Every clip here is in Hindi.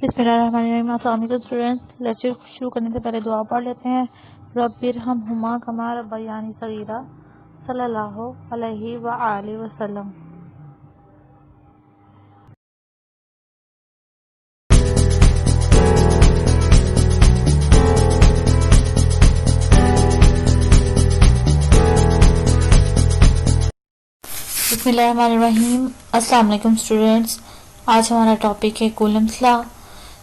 बिस्मिल्लाहिर्रहमानिर्रहीम। अस्सलाम वालेकुम स्टूडेंट्स। लेक्चर शुरू करने से पहले दुआ पढ़ लेते हैं। रब्बिरहमहुमा कमा रब्बयानी सगीरा सल्लल्लाहु अलैहि व आलिहि वसल्लम। बिस्मिल्लाहिर्रहमानिर्रहीम। अस्सलाम वालेकुम स्टूडेंट्स। आज हमारा टॉपिक है कूलम्स लॉ।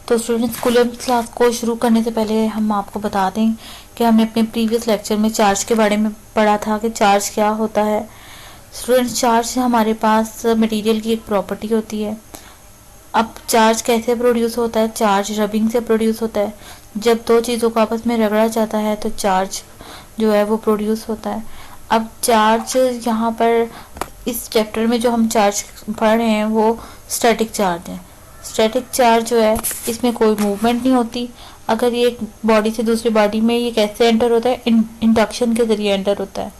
तो स्टूडेंट्स, कूलम्स लॉ को शुरू करने से पहले हम आपको बता दें कि हमने अपने प्रीवियस लेक्चर में चार्ज के बारे में पढ़ा था कि चार्ज क्या होता है। स्टूडेंट्स, चार्ज हमारे पास मटेरियल की एक प्रॉपर्टी होती है। अब चार्ज कैसे प्रोड्यूस होता है? चार्ज रबिंग से प्रोड्यूस होता है। जब दो चीज़ों को आपस में रगड़ा जाता है तो चार्ज जो है वो प्रोड्यूस होता है। अब चार्ज यहाँ पर इस चैप्टर में जो हम चार्ज पढ़ रहे हैं वो स्टैटिक चार्ज है। स्टैटिक चार्ज जो है इसमें कोई मूवमेंट नहीं होती। अगर ये एक बॉडी से दूसरी बॉडी में ये कैसे एंटर होता है? इंडक्शन के ज़रिए एंटर होता है।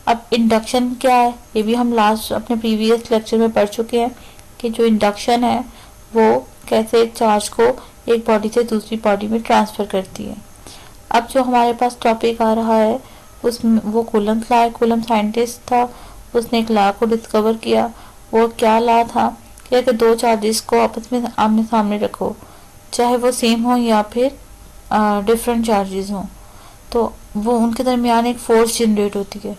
अब इंडक्शन क्या है ये भी हम लास्ट अपने प्रीवियस लेक्चर में पढ़ चुके हैं कि जो इंडक्शन है वो कैसे चार्ज को एक बॉडी से दूसरी बॉडी में ट्रांसफ़र करती है। अब जो हमारे पास टॉपिक आ रहा है उसमें वो कूलम्स लॉ है। कूलम साइंटिस्ट था, उसने एक लॉ को डिस्कवर किया। वो क्या लॉ था कि अगर दो चार्जेस को आपस में आमने सामने रखो, चाहे वो सेम हो या फिर डिफरेंट चार्जेस हों, तो वो उनके दरमियान एक फोर्स जनरेट होती है।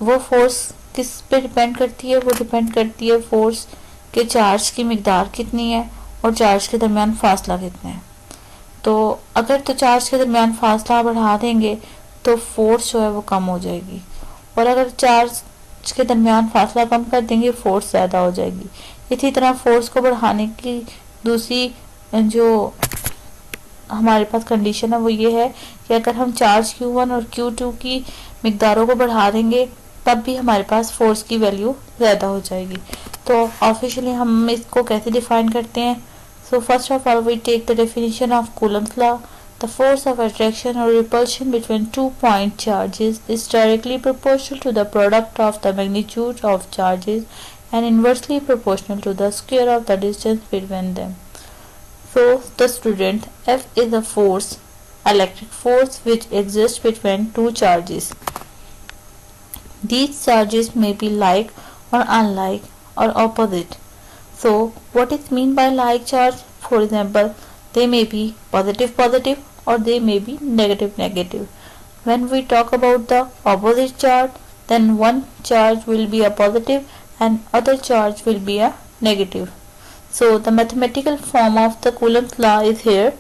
वो फोर्स किस पे डिपेंड करती है? वो डिपेंड करती है फोर्स के चार्ज की मिकदार कितनी है और चार्ज के दरमियान फासला कितना है। तो अगर तो चार्ज के दरमियान फासला बढ़ा देंगे तो फोर्स जो है वो कम हो जाएगी, और अगर चार्ज के दरमियान फासला कम कर देंगे फोर्स ज़्यादा हो जाएगी। इसी तरह फोर्स को बढ़ाने की दूसरी जो हमारे पास कंडीशन है वो ये है कि अगर हम चार्ज Q1 और Q2 की मिकदारों को बढ़ा देंगे तब भी हमारे पास फोर्स की वैल्यू ज़्यादा हो जाएगी। तो ऑफिशियली हम इसको कैसे डिफाइन करते हैं? So first of all we take the definition of Coulomb's law. The force of attraction or repulsion between two point charges is directly proportional to the product of the magnitude of charges and inversely proportional to the square of the distance between them. So, the student, F is a force, electric force which exists between two charges. These charges may be like or unlike or opposite. So, what is mean by like charge? For example, they may be positive positive or they may be negative negative. When we talk about the opposite charge, then one charge will be a positive and other charge will be a negative. So the mathematical form of the Coulomb's law is here.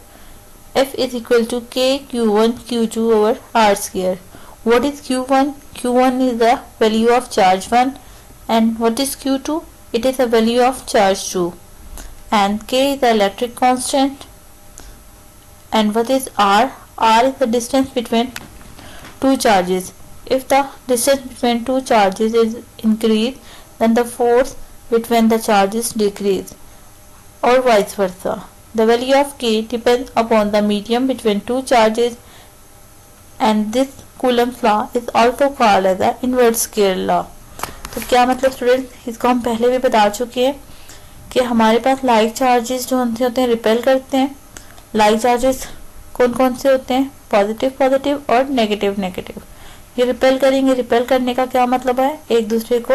F is equal to K Q1 Q2 over R square. What is Q1? Q1 is the value of charge 1, and what is Q2? It is the value of charge 2, and K is the electric constant. And what is R? R is the distance between two charges. If the distance between two charges is increased, then the force between the charges decrease, or vice versa. The value of K depends upon the medium between two charges, and this Coulomb's law is also called as the inverse square law. तो क्या मतलब स्टूडेंट, इसको हम पहले भी बता चुके हैं कि हमारे पास लाइक चार्जेस जो होते हैं रिपेल करते हैं। लाइक चार्जेस कौन कौन से होते हैं? पॉजिटिव पॉजिटिव और नेगेटिव नेगेटिव। ये रिपेल करेंगे। रिपेल करने का क्या मतलब है? एक दूसरे को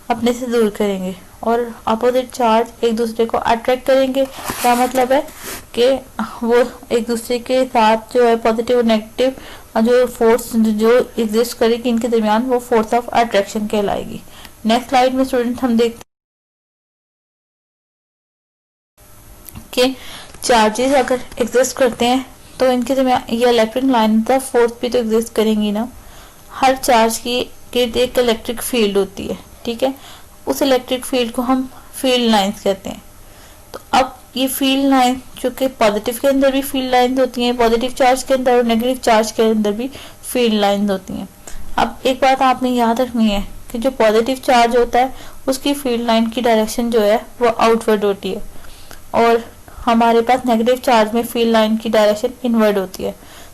अपने से दूर करेंगे। और अपोजिट चार्ज एक दूसरे को अट्रैक्ट करेंगे। क्या मतलब है कि वो एक दूसरे के साथ जो है पॉजिटिव और नेगेटिव जो फोर्स जो एग्जिस्ट करेगी इनके दरमियान, वो फोर्स ऑफ अट्रैक्शन कहलाएगी। नेक्स्ट स्लाइड में स्टूडेंट हम देखते हैं कि चार्जेस अगर एग्जिस्ट करते हैं तो इनके दरमियान ये इलेक्ट्रिक लाइन का फोर्स भी तो एग्जिस्ट करेंगी ना। हर चार्ज की एक इलेक्ट्रिक फील्ड होती है, ठीक है। उस इलेक्ट्रिक फील्ड को हम फील्ड लाइंस कहते हैं। तो अब ये फील्ड लाइन चूंकि पॉजिटिव के अंदर भी फील्ड लाइंस होती हैं, पॉजिटिव चार्ज के अंदर और नेगेटिव चार्ज के अंदर भी फील्ड लाइंस होती हैं। अब एक बात आपने याद रखनी है कि जो पॉजिटिव चार्ज होता है उसकी फील्ड लाइन की डायरेक्शन जो है वो आउटवर्ड होती है, और हमारे पास नेगेटिव चार्ज में फील्ड लाइन की डायरेक्शन इनवर्ड होती है।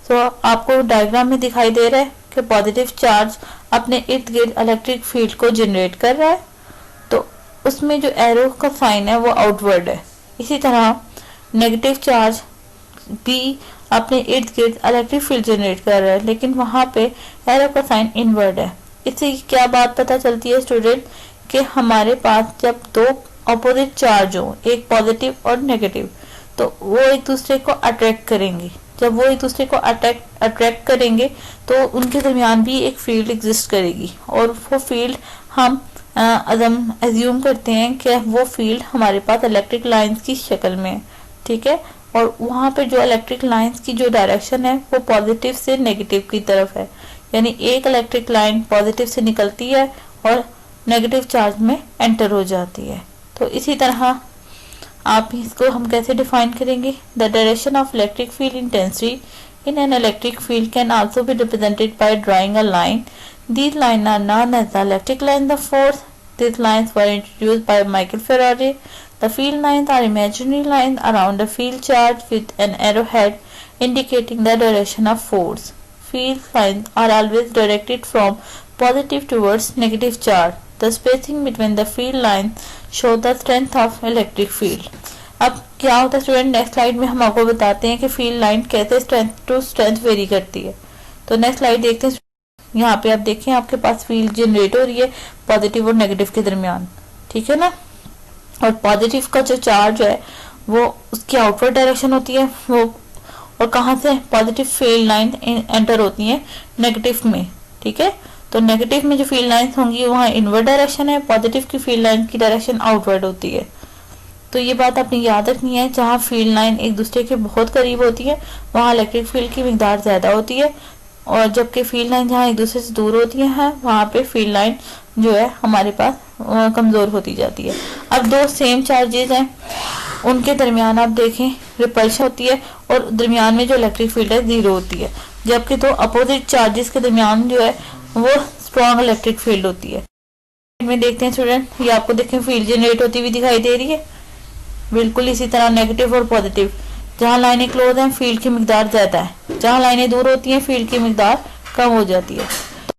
सो आपको डायग्राम में दिखाई दे रहा है कि पॉजिटिव चार्ज अपने इर्द गिर्द इलेक्ट्रिक फील्ड को जनरेट कर रहा है, तो उसमें जो एरो का साइन है वो आउटवर्ड है। इसी तरह नेगेटिव चार्ज भी अपने इर्द गिर्द इलेक्ट्रिक फील्ड जनरेट कर रहा है, लेकिन वहां पे एरो का साइन इनवर्ड है। इससे क्या बात पता चलती है स्टूडेंट कि हमारे पास जब दो अपोजिट चार्ज हो, एक पॉजिटिव और नेगेटिव, तो वो एक दूसरे को अट्रैक्ट करेंगे। जब वो एक दूसरे को अट्रैक्ट करेंगे तो उनके दरमियान भी एक फील्ड एग्जिस्ट करेगी, और वो फील्ड हम एज्यूम करते हैं कि वो फील्ड हमारे पास इलेक्ट्रिक लाइंस की शक्ल में है, ठीक है। और वहां पे जो इलेक्ट्रिक लाइंस की जो डायरेक्शन है वो पॉजिटिव से नेगेटिव की तरफ है, यानी एक इलेक्ट्रिक लाइन पॉजिटिव से निकलती है और नेगेटिव चार्ज में एंटर हो जाती है। तो इसी तरह आप इसको हम कैसे डिफाइन करेंगे? The direction of electric field intensity in an electric field can also be represented by drawing a line. These lines are known as the electric lines of force. These lines were introduced by Michael Faraday. The field lines are imaginary lines around a field charge with an arrowhead indicating the direction of force. Field lines are always directed from positive towards negative charge. The spacing between the field lines show the strength of electric field. अब क्या होता है स्टूडेंट, नेक्स्ट स्लाइड में हम आपको बताते हैं कि फील्ड लाइन कैसे स्ट्रेंथ टू स्ट्रेंथ वेरी करती है। तो नेक्स्ट स्लाइड देखते हैं। यहाँ पे आप देखें आपके पास फील्ड जनरेट हो रही है पॉजिटिव और नेगेटिव के दरमियान, ठीक है ना। और पॉजिटिव का जो चार्ज है वो उसकी आउटवर्ड डायरेक्शन होती है वो, और कहाँ से पॉजिटिव फील्ड लाइन एंटर होती है नेगेटिव में, ठीक है। तो नेगेटिव में जो फील्ड लाइंस होंगी वहाँ इनवर्ड डायरेक्शन है, पॉजिटिव की फील्ड लाइन की डायरेक्शन आउटवर्ड होती है। तो ये बात आपने याद रखनी है, जहाँ फील्ड लाइन एक दूसरे के बहुत करीब होती है वहाँ इलेक्ट्रिक फील्ड की मिकदार ज्यादा होती है, और जबकि फील्ड लाइन जहाँ एक दूसरे से दूर होती है वहाँ पे फील्ड लाइन जो है हमारे पास कमजोर होती जाती है। अब दो सेम चार्जेस हैं, उनके दरमियान आप देखें रिपल्शन होती है और दरमियान में जो इलेक्ट्रिक फील्ड है जीरो होती है, जबकि दो अपोजिट चार्जेस के दरमियान जो है वो स्ट्रॉन्ग इलेक्ट्रिक फील्ड होती है। में देखते हैं स्टूडेंट, ये आपको देखें फील्ड जनरेट होती हुई दिखाई दे रही है। बिल्कुल इसी तरह नेगेटिव और पॉजिटिव, जहाँ लाइनें क्लोज हैं फील्ड की मिकदार ज्यादा है, जहाँ लाइनें दूर होती हैं फील्ड की मिकदार कम हो जाती है। तो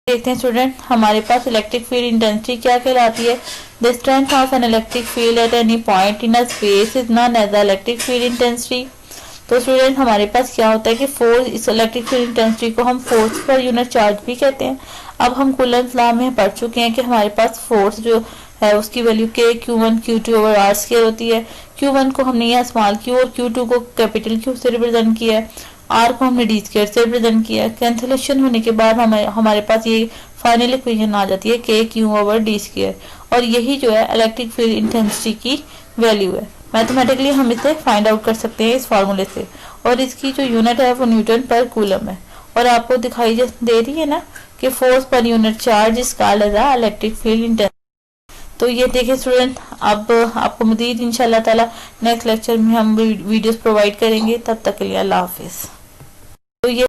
देखते हैं स्टूडेंट हमारे पास इलेक्ट्रिक फील्ड इंटेंसिटी क्या कहलाती है। The strength of an electric field at any point in a space is known as the electric field intensity. तो स्टूडेंट हमारे पास क्या होता है कि फोर्स, इस इलेक्ट्रिक फील्ड इंटेंसिटी को हम फोर्स पर यूनिट चार्ज भी कहते हैं। अब हम कूलम्स लॉ में पढ़ चुके हैं कि हमारे पास फोर्स जो है उसकी वैल्यू के Q1 Q2 over are square होती है। Q1 को हमने यहाँ स्मॉल क्यू और Q2 को कैपिटल क्यू से रिप्रेजेंट किया है, आर को हमने डी स्क्वायर से रिप्रेजेंट किया है। कैंसिलेशन होने के बाद हमारे पास ये फाइनल इक्वेशन आ जाती है के क्यू ओवर डी स्क्वायर, और यही जो है इलेक्ट्रिक फील्ड इंटेंसिटी की वैल्यू है। मैथमेटिकली हम इसे फाइंड आउट कर सकते हैं इस फार्मूले से, और इसकी जो यूनिट है वो न्यूटन पर कूलम है। और आपको दिखाई दे रही है ना कि force per unit charge is called as a electric field intensity. तो ये देखिए स्टूडेंट, अब आपको मजीद इंशाल्लाह ताला नेक्स्ट लेक्चर में हम वीडियोस प्रोवाइड करेंगे। तब तक के लिए अल्लाह हाफिज। तो ये